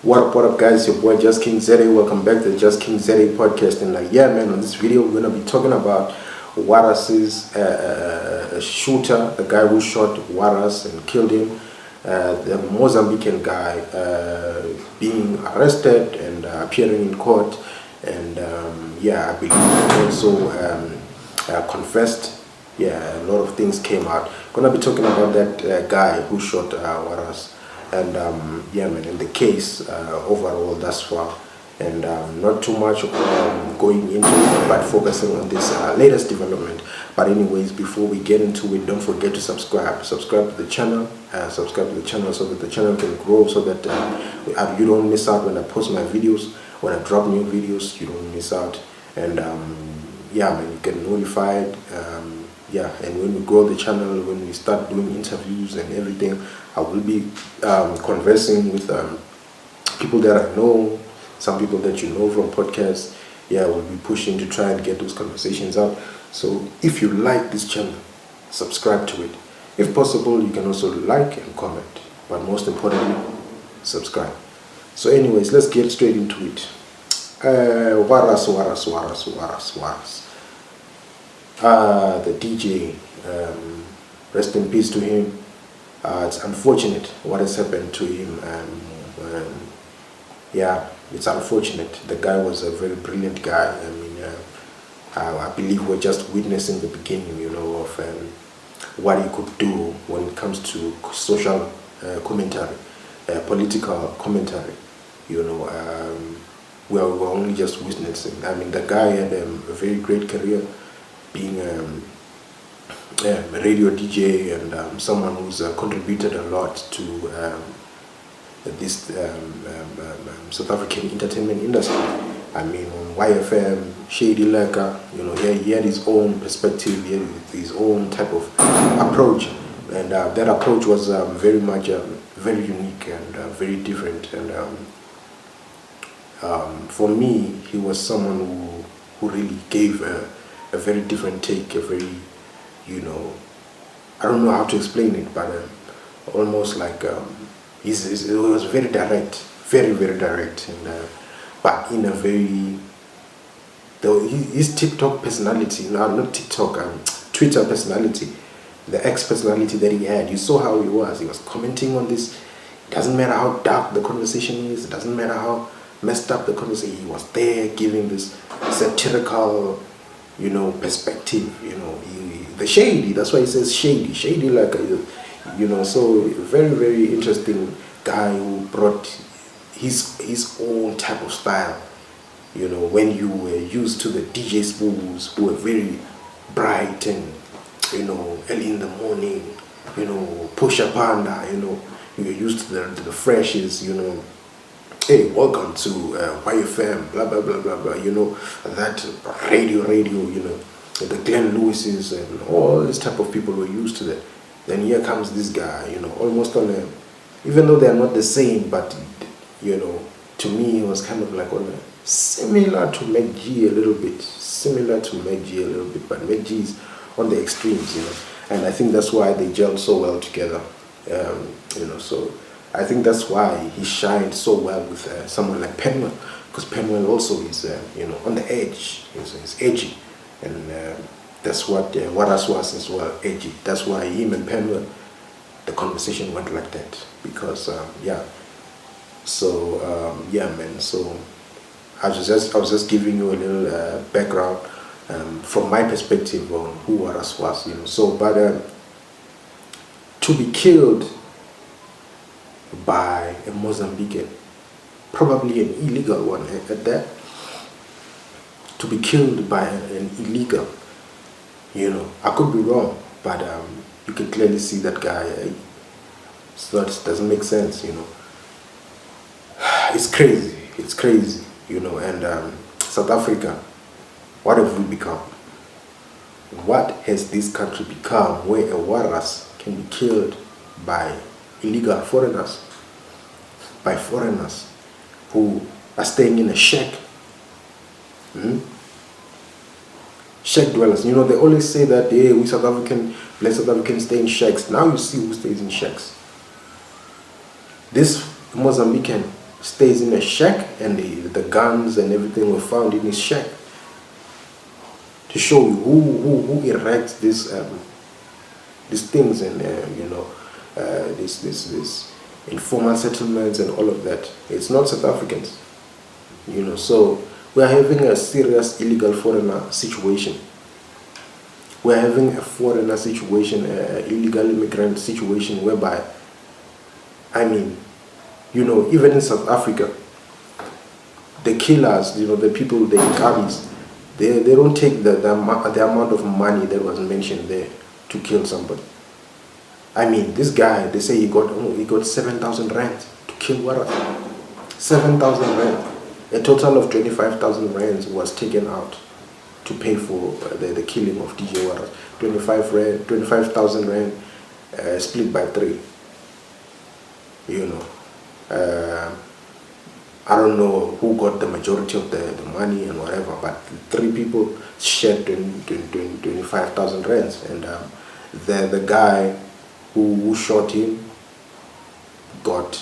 What up, guys? Your boy Just King Zeddy. Welcome back to the Just King Zeddy podcast. And yeah, man, on this video, we're gonna be talking about Warras's shooter, the guy who shot Warras and killed him, the Mozambican guy being arrested and appearing in court. And yeah, I believe he also confessed. Yeah, a lot of things came out. Gonna be talking about that guy who shot Warras. And yeah, man, in the case overall thus far, and not too much going into it, but focusing on this latest development. But anyways, before we get into it, don't forget to subscribe to the channel, so that the channel can grow, so that you don't miss out when I post my videos. When I drop new videos, you don't miss out. And yeah, man, you get notified. Yeah, and when we grow the channel, when we start doing interviews and everything, I will be conversing with people that I know, some people that you know from podcasts. Yeah, we'll be pushing to try and get those conversations out. So if you like this channel, subscribe to it. If possible, you can also like and comment, but most importantly, subscribe. So anyways, let's get straight into it. Warras. The DJ, rest in peace to him. It's unfortunate what has happened to him. Yeah, it's unfortunate. The guy was a very brilliant guy. I mean, I believe we're just witnessing the beginning, you know, of what he could do when it comes to social commentary, political commentary. You know, we're only just witnessing. I mean, the guy had a very great career, being a radio DJ and someone who's contributed a lot to this South African entertainment industry. I mean, on YFM, Shady Leka, you know, he had his own perspective, he had his own type of approach, and that approach was very much very unique and very different. And for me, he was someone who really gave a very different take, a very, you know, I don't know how to explain it, but almost like it was very direct, very direct, and but in a very, his TikTok personality, not TikTok, Twitter personality, the X personality that he had, you saw how he was commenting on this. It doesn't matter how dark the conversation is, it doesn't matter how messed up the conversation, he was there giving this satirical, you know, perspective, you know, the shady, that's why he says shady like, you know. So very interesting guy who brought his own type of style, you know. When you were used to the DJ spools who were very bright and, you know, early in the morning, you know, Pusha Panda, you know, you were used to the freshes, you know, hey, welcome to YFM, blah blah blah blah blah, you know, that radio, you know, the Glenn Lewises and all this type of people were used to that. Then here comes this guy, you know, almost on a, even though they are not the same, but, you know, to me it was kind of like on a, similar to Meg G a little bit, but Meg G is on the extremes, you know, and I think that's why they gelled so well together, you know. So I think that's why he shined so well with someone like Penwell, because Penwell also is, you know, on the edge. He's edgy, and that's what Warras was as well, edgy. That's why him and Penwell, the conversation went like that, because yeah. So yeah, man. So I was just giving you a little background from my perspective on who Warras was, you know. So, but to be killed by a Mozambican, probably an illegal one at that, to be killed by an illegal, you know, I could be wrong, but you can clearly see that guy, doesn't make sense, you know. It's crazy, you know. And South Africa, what have we become? What has this country become, where a Warras can be killed by illegal foreigners, by foreigners who are staying in a shack? Shack dwellers. You know, they always say that, hey, we South Africans stay in shacks. Now you see who stays in shacks. This Mozambican stays in a shack, and the guns and everything were found in his shack. To show you who erects these things, and this informal settlements and all of that. It's not South Africans, So we are having a serious illegal foreigner situation. We are having a foreigner situation, illegal immigrant situation, whereby, even in South Africa, the killers, the people, the Nkabis, they don't take the amount of money that was mentioned there to kill somebody. This guy, they say he got 7,000 rand to kill Warras. 7,000 rand. A total of 25,000 rands was taken out to pay for the killing of DJ Warras. 25,000 rand split by 3. I don't know who got the majority of the money and whatever, but 3 people shared 25,000 rands, and the guy who shot him got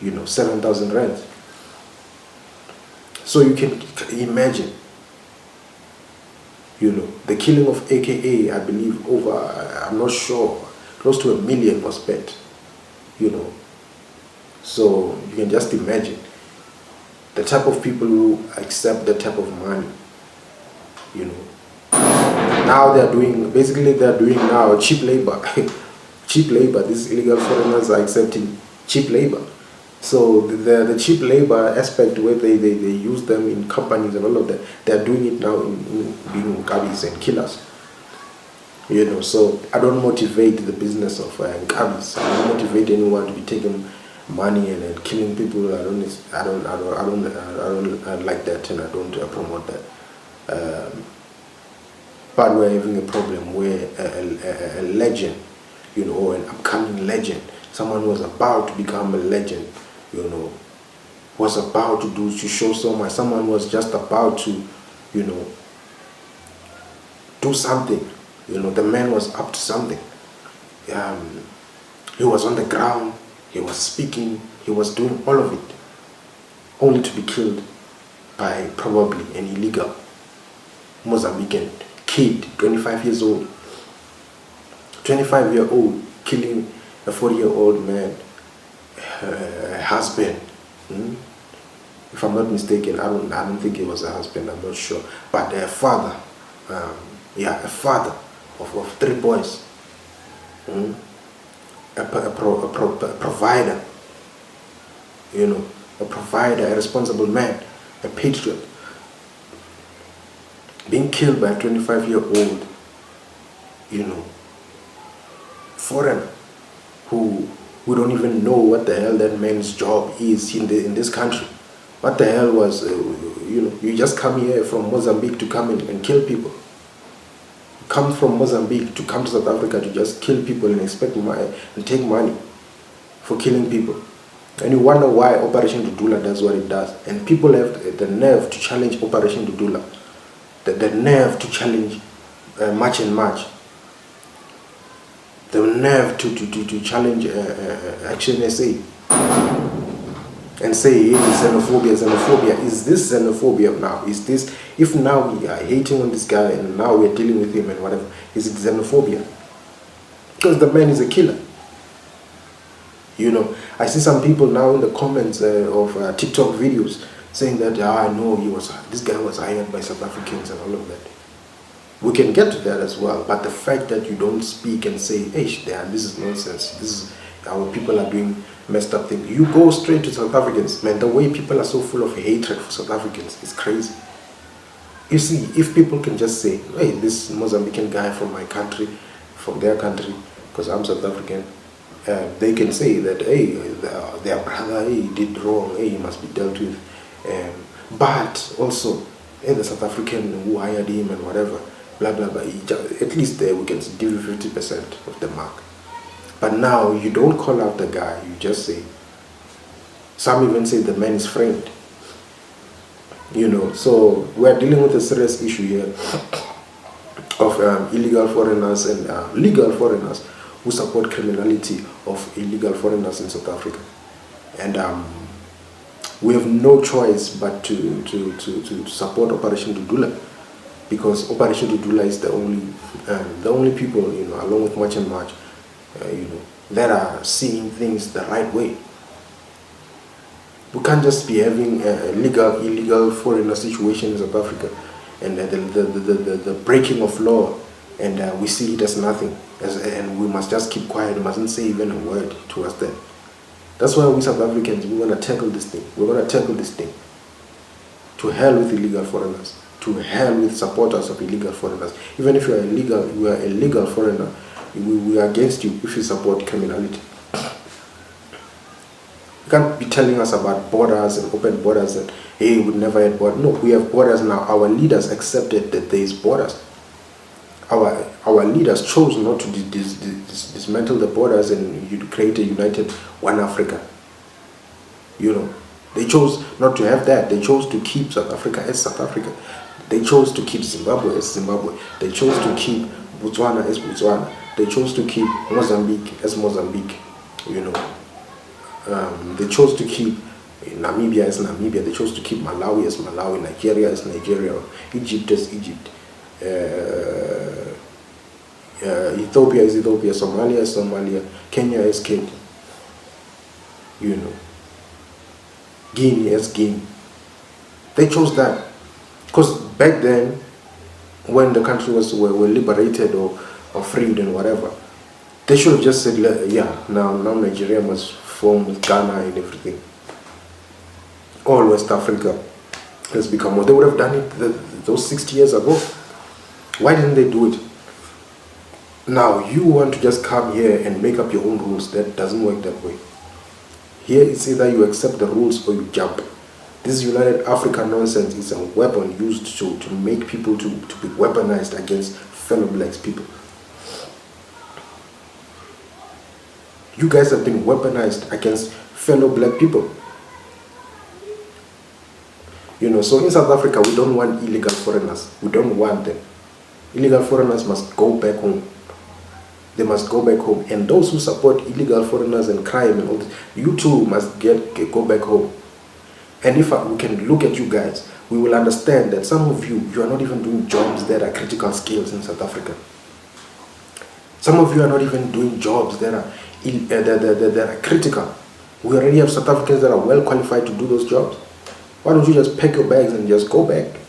7,000 rands. So you can imagine, the killing of AKA, I believe I'm not sure, close to 1 million was spent, So you can just imagine the type of people who accept that type of money, Now they're doing now cheap labor. Cheap labor. These illegal foreigners are accepting cheap labor. So the cheap labor aspect, where they use them in companies and all of that, they're doing it now in being Nkabis and killers. So I don't motivate the business of Nkabis. I don't motivate anyone to be taking money and killing people. I don't like that, and I don't promote that. But we're having a problem where a legend, or an upcoming legend, someone was about to become a legend, was about to show so much. Someone was just about to, do something. The man was up to something. He was on the ground. He was speaking. He was doing all of it, only to be killed by probably an illegal Mozambican kid, 25 years old. 25-year-old killing a 40-year-old man, a husband. If I'm not mistaken, I don't think it was a husband, I'm not sure. But a father, a father of 3 boys. A provider, a provider, a responsible man, a patriot, being killed by a 25-year-old, foreigner who don't even know what the hell that man's job is in this country. What the hell was, you just come here from Mozambique to come and kill people. Come from Mozambique to come to South Africa to just kill people and expect money and take money for killing people. And you wonder why Operation Dudula does what it does. And people have the nerve to challenge Operation Dudula. The nerve to challenge March and March. The nerve to challenge Action SA. And say, hey, xenophobia. Is this xenophobia now? Is this, if now we are hating on this guy and now we're dealing with him and whatever, is it xenophobia? Because the man is a killer. I see some people now in the comments of TikTok videos saying that, I know this guy was hired by South Africans and all of that. We can get to that as well, but the fact that you don't speak and say, hey, this is nonsense, this is our people are doing messed up things. You go straight to South Africans, man. The way people are so full of hatred for South Africans is crazy. You see, if people can just say, hey, this Mozambican guy from my country, from their country, because I'm South African, they can say that, hey, their brother, hey, he did wrong, hey, he must be dealt with. But also, hey, the South African who hired him and whatever, blah, blah, blah. At least we can give you 50% of the mark. But now you don't call out the guy, you just say, some even say the man is framed. So we're dealing with a serious issue here of illegal foreigners and legal foreigners who support criminality of illegal foreigners in South Africa. And we have no choice but to support Operation Dudula, because Operation Dudula is the only people, you know, along with March and March, you know, that are seeing things the right way. We can't just be having a illegal foreigner situation in South Africa, and the breaking of law, and we see it as nothing, and we must just keep quiet. We mustn't say even a word towards that. That's why we South Africans, we want to tackle this thing. We're going to tackle this thing. To hell with illegal foreigners. To hell with supporters of illegal foreigners. Even if you are a legal foreigner, we are against you if you support criminality. You can't be telling us about borders and open borders and, hey, we never had borders. No, we have borders now. Our leaders accepted that there is borders. Our leaders chose not to dismantle the borders and create a united one Africa. You know, they chose not to have that. They chose to keep South Africa as South Africa. They chose to keep Zimbabwe as Zimbabwe. They chose to keep Botswana as Botswana. They chose to keep Mozambique as Mozambique. You know, they chose to keep Namibia as Namibia. They chose to keep Malawi as Malawi, Nigeria as Nigeria, Egypt as Egypt. Ethiopia is Ethiopia, Somalia is Somalia, Kenya is Kenya, you know, Guinea is Guinea. They chose that because back then, when the country were liberated or freed and whatever, they should have just said, yeah, now Nigeria must form with Ghana and everything. All West Africa has become what they would have done it those 60 years ago. Why didn't they do it? Now you want to just come here and make up your own rules. That doesn't work that way. Here it's either you accept the rules or you jump. This United Africa nonsense is a weapon used to make people to be weaponized against fellow black people. You guys have been weaponized against fellow black people. You know, so in South Africa we don't want illegal foreigners. We don't want them. Illegal foreigners must go back home. They must go back home. And those who support illegal foreigners and crime and all this, you too must go back home. And if we can look at you guys, we will understand that some of you are not even doing jobs that are critical skills in South Africa. Some of you are not even doing jobs that are critical. We already have South Africans that are well qualified to do those jobs. Why don't you just pack your bags and just go back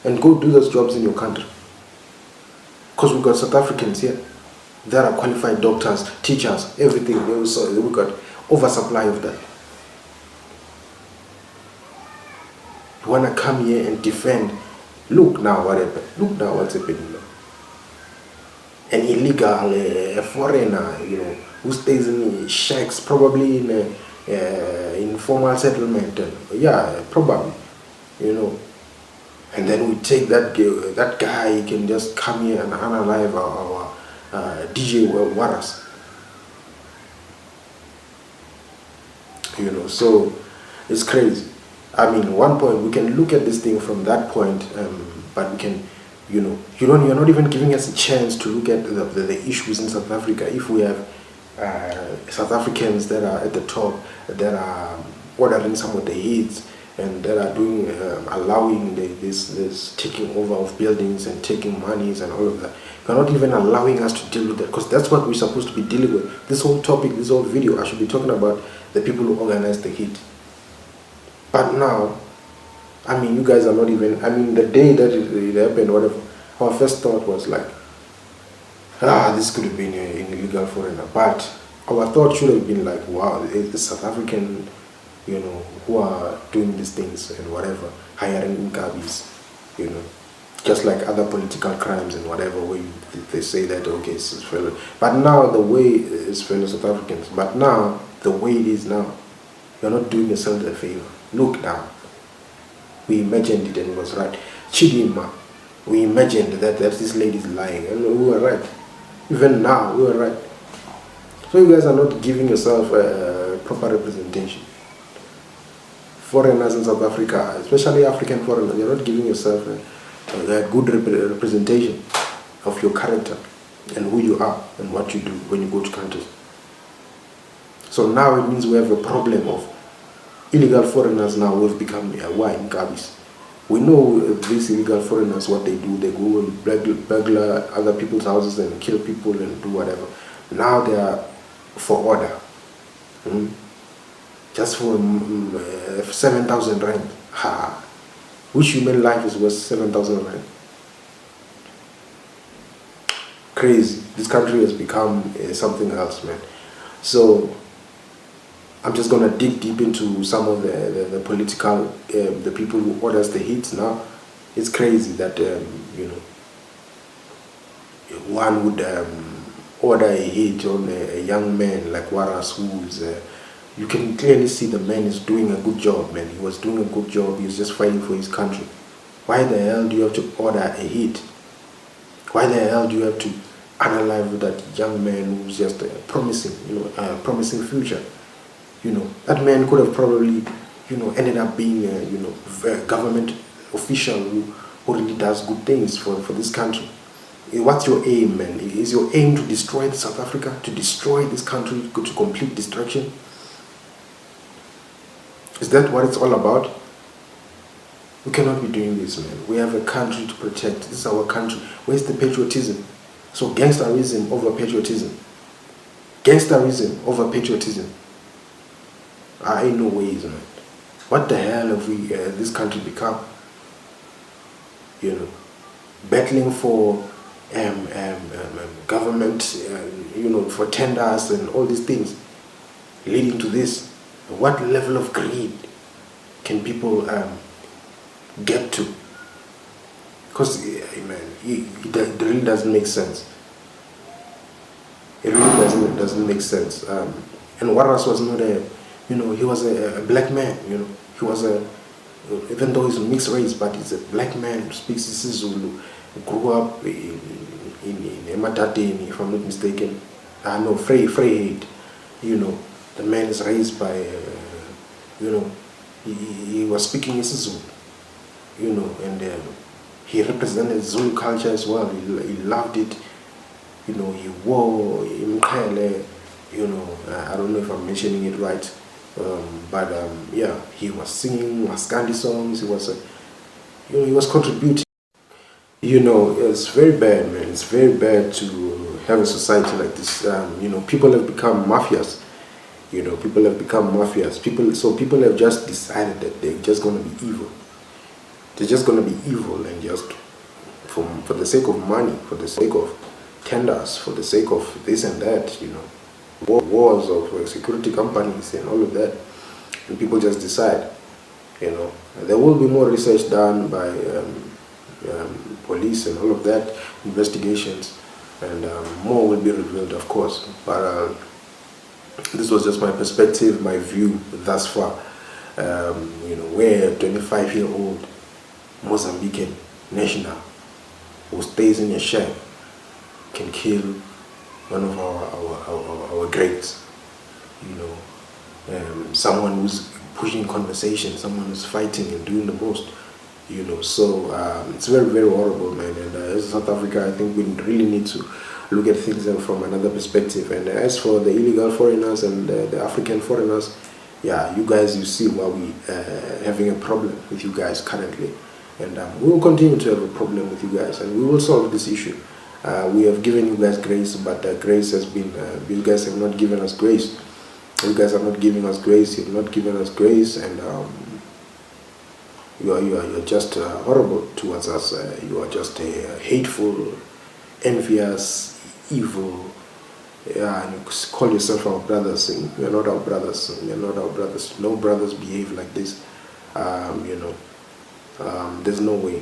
and go do those jobs in your country? Because we've got South Africans here that are qualified doctors, teachers, everything. We've got oversupply of that. You want to come here and defend. Look now what happened. Look now what's happening now. An illegal, a foreigner, you know, who stays in shacks, probably in informal settlement. Yeah, probably, you know. And then we take that guy, he can just come here and unalive our DJ Warras. You know, so it's crazy. I mean, one point, we can look at this thing from that point, but we can, you know, you're not even giving us a chance to look at the issues in South Africa. If we have South Africans that are at the top, that are ordering some of the hits, and that are doing, allowing this taking over of buildings and taking monies and all of that. You're not even allowing us to deal with that, because that's what we're supposed to be dealing with. This whole topic, this whole video, I should be talking about the people who organize the hit. But now, I mean, you guys are not even, I mean, the day that it happened, whatever, our first thought was like, this could have been an illegal foreigner. But our thought should have been like, wow, it's the South African, you know, who are doing these things and whatever, hiring Incabis, you know, just like other political crimes and whatever, where they say that, okay, it's fellow. But now the way is fellow South Africans. But now, the way it is now, you're not doing yourself a favor. Look now. We imagined it and it was right. Chidima, we imagined that this lady is lying, and we were right. Even now, we were right. So you guys are not giving yourself a proper representation. Foreigners in South Africa, especially African foreigners, you're not giving yourself a good representation of your character and who you are and what you do when you go to countries. So now it means we have a problem of illegal foreigners now who have become why in Kabis. We know these illegal foreigners, what they do. They go and burglar other people's houses and kill people and do whatever. Now they are for order. Just for 7,000 rand. Ha! Which human life is worth 7,000 rand? Crazy. This country has become something else, man. So I'm just gonna dig deep into some of the political, the people who orders the hits now. It's crazy that one would order a hit on a young man like Warras, who's you can clearly see the man is doing a good job, man. He was doing a good job. He was just fighting for his country. Why the hell do you have to order a hit? Why the hell do you have to analyze that young man who's just promising, promising future? That man could have probably, ended up being a government official who really does good things for this country. What's your aim, man? Is your aim to destroy South Africa, to destroy this country, go to complete destruction? Is that what it's all about? We cannot be doing this, man. We have a country to protect. This is our country. Where's the patriotism? So gangsterism over patriotism. Gangsterism over patriotism. Ain't no ways, man. What the hell have we, this country become? Battling for government, for tenders and all these things, leading to this. What level of greed can people get to? Because, man, it really doesn't make sense. It really doesn't make sense. And Warras was not he was a black man. He was even though he's a mixed race, but he's a black man who speaks isiZulu, grew up in Emadadeni, if I'm not mistaken. No, Vryheid. The man is raised by, he was speaking isiZulu, and he represented Zulu culture as well. He loved it. He wore imqhele, I don't know if I'm mentioning it right. But he was singing Maskandi songs. He was, he was contributing. It's very bad, man. It's very bad to have a society like this. People have become mafias. People have become mafias. People have just decided that they're just gonna be evil. They're just gonna be evil and just for the sake of money, for the sake of tenders, for the sake of this and that. Wars of security companies and all of that, and people just decide. There will be more research done by police and all of that, investigations, and more will be revealed, of course. But this was just my perspective, my view thus far. Where a 25-year-old Mozambican national who stays in a shack can kill one of our greats, someone who's pushing conversation, someone who's fighting and doing the most, so it's very, very horrible, man. And as South Africa, I think we really need to look at things from another perspective. And as for the illegal foreigners and the African foreigners, you guys, you see why we having a problem with you guys currently, and we will continue to have a problem with you guys, and we will solve this issue. We have given you guys grace, but grace has been, you guys have not given us grace. You guys are not giving us grace, you've not given us grace, and you're just horrible towards us. You are just hateful, envious, evil, and you call yourself our brothers, and you're not our brothers, you're not our brothers. No brothers behave like this. There's no way.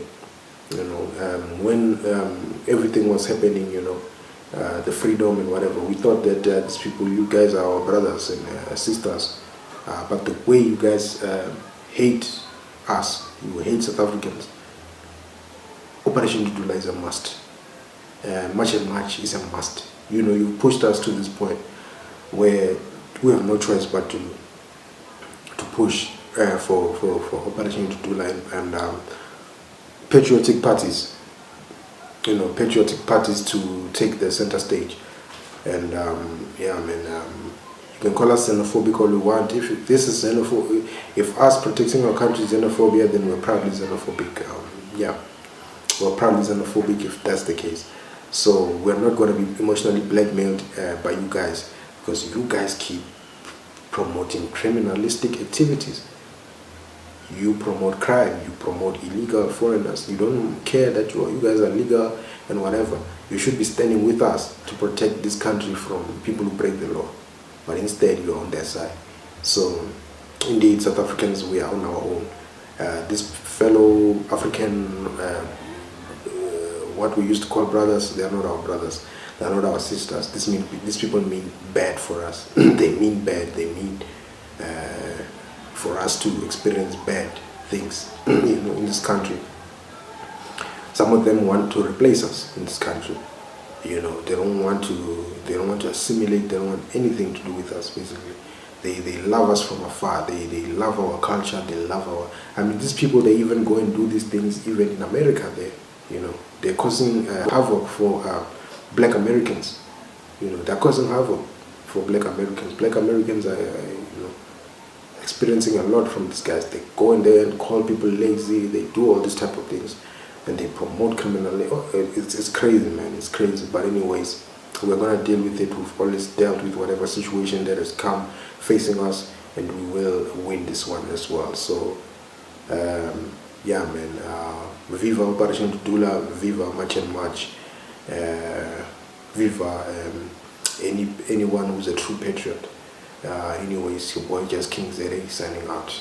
When everything was happening, the freedom and whatever, we thought that these people, you guys are our brothers and sisters. But the way you guys hate us, you hate South Africans, Operation Dudula is a must. Much and much is a must. You pushed us to this point where we have no choice but to push for Operation Dudula and patriotic parties, patriotic parties to take the center stage. And You can call us xenophobic all you want. If this is xenophobic, if us protecting our country is xenophobia, then we're probably xenophobic. Yeah, we're probably xenophobic if that's the case. So we're not going to be emotionally blackmailed by you guys, because you guys keep promoting criminalistic activities. You promote crime, you promote illegal foreigners. You don't care that you guys are legal and whatever. You should be standing with us to protect this country from people who break the law. But instead, you're on their side. So, indeed, South Africans, we are on our own. This fellow African, what we used to call brothers, they are not our brothers. They are not our sisters. These people mean bad for us. They mean bad. They mean for us to experience bad things, in this country. Some of them want to replace us in this country. They don't want to assimilate. They don't want anything to do with us. Basically, they love us from afar. They love our culture. They love these people, they even go and do these things even in America. They're causing havoc for Black Americans. They're causing havoc for Black Americans. Black Americans are experiencing a lot from these guys. They go in there and call people lazy. They do all these type of things, and they promote criminality. It's crazy, man. It's crazy. But anyways, we're gonna deal with it. We've always dealt with whatever situation that has come facing us, and we will win this one as well. So, yeah, man. Viva Operation Dula. Viva much and much. Viva anyone who's a true patriot. Anyways, your boy Just King Zere signing out.